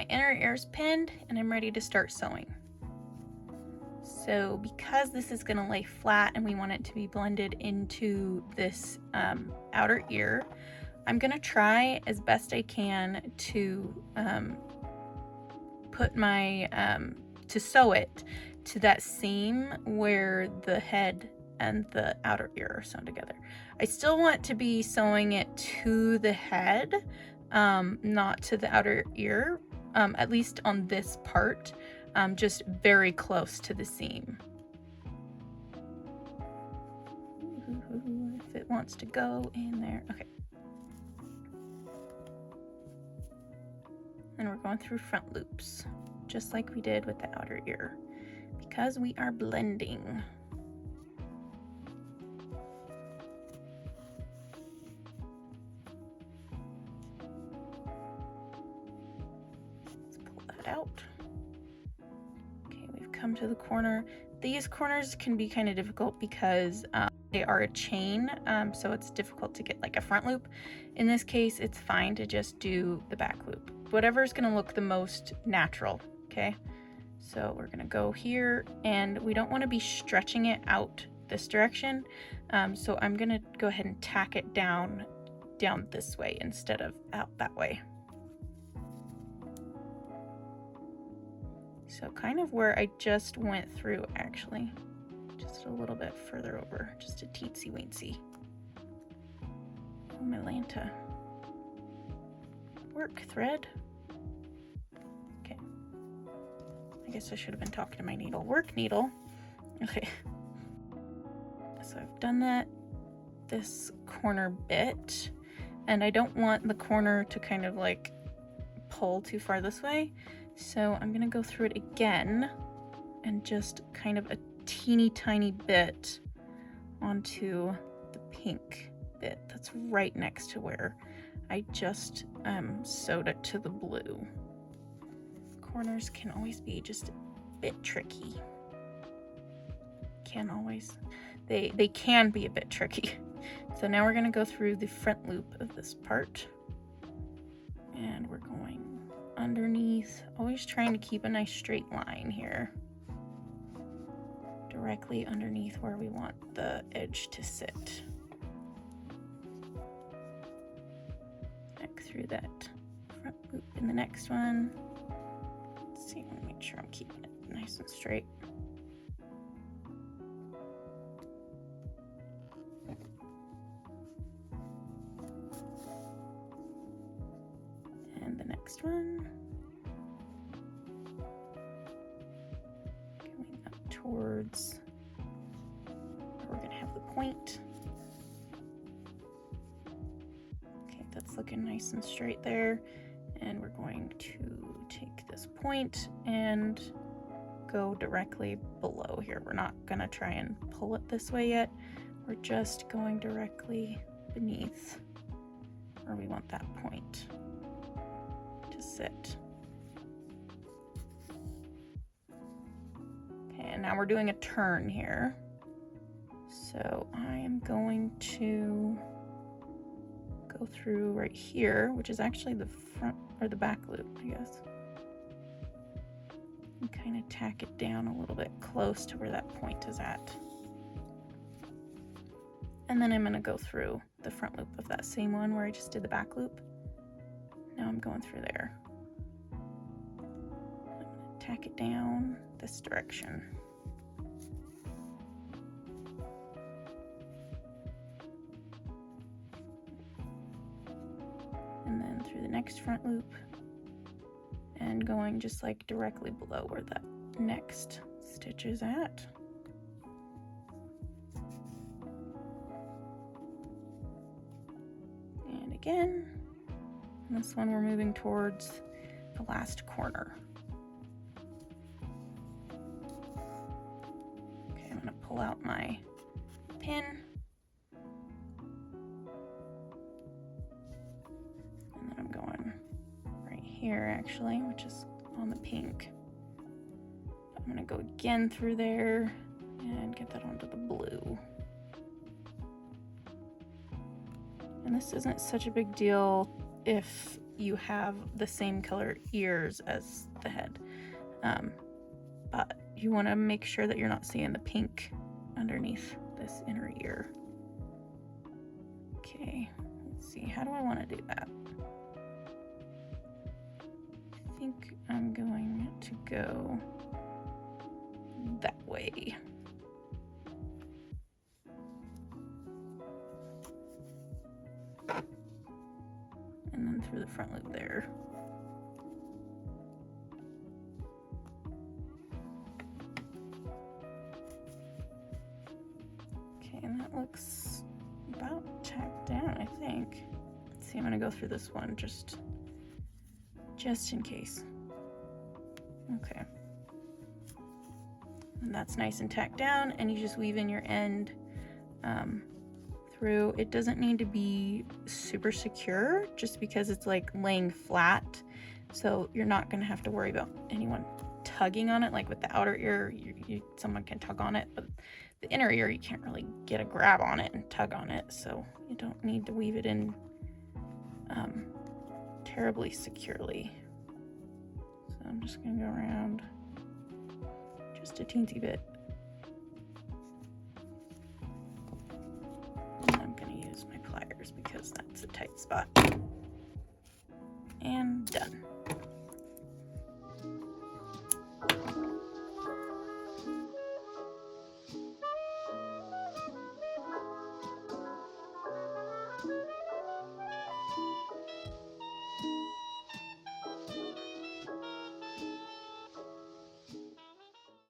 inner ears pinned and I'm ready to start sewing. So because this is going to lay flat and we want it to be blended into this outer ear, I'm going to try as best I can to put my, to sew it to that seam where the head and the outer ear are sewn together. I still want to be sewing it to the head, not to the outer ear, at least on this part, just very close to the seam. If it wants to go in there, okay. And we're going through front loops, just like we did with the outer ear, because we are blending. Let's pull that out. Okay, we've come to the corner. These corners can be kind of difficult because they are a chain, so it's difficult to get like a front loop. In this case, it's fine to just do the back loop. Whatever is going to look the most natural, okay? So we're going to go here, and we don't want to be stretching it out this direction, so I'm going to go ahead and tack it down this way instead of out that way. So kind of where I just went through, actually, just a little bit further over, just a teensy weensy. Oh, my Lanta. Work thread. Okay. I guess I should have been talking to my needle. Work needle. Okay. So I've done that, this corner bit, and I don't want the corner to kind of like pull too far this way. So I'm gonna go through it again and just kind of a teeny tiny bit onto the pink bit that's right next to where I just sewed it to the blue. Corners can always be just a bit tricky. Can always, they can be a bit tricky. So now we're gonna go through the front loop of this part, and we're going underneath, always trying to keep a nice straight line here, directly underneath where we want the edge to sit. Back through that front loop in the next one. Let's see, I want to make sure I'm keeping it nice and straight. And the next one. Going up towards where we're going to have the point. Okay, that's looking nice and straight there. And we're going to take this point and go directly below here. We're not going to try and pull it this way yet. We're just going directly beneath where we want that point to sit. Okay, and now we're doing a turn here. So I am going to go through right here, which is actually the front or the back loop, I guess. And kind of tack it down a little bit close to where that point is at. And then I'm going to go through the front loop of that same one where I just did the back loop. Now I'm going through there. I'm going to tack it down this direction. And then through the next front loop and going just like directly below where that next stitch is at. And again, and this one we're moving towards the last corner. Okay, I'm gonna pull out my pin. And then I'm going right here actually, which is on the pink. I'm gonna go again through there and get that onto the blue. And this isn't such a big deal if you have the same color ears as the head. But you want to make sure that you're not seeing the pink underneath this inner ear. Okay, let's see, how do I want to do that? I think I'm going to go that way. And then through the front loop there. Okay, and that looks about tacked down, I think. Let's see, I'm gonna go through this one just in case. Okay. And that's nice and tacked down, and you just weave in your end through. It doesn't need to be super secure just because it's like laying flat, so you're not going to have to worry about anyone tugging on it. Like with the outer ear, someone can tug on it, but the inner ear, you can't really get a grab on it and tug on it, so you don't need to weave it in terribly securely. So I'm just going to go around just a teensy bit. And I'm going to use my pliers because that's a tight spot. And done.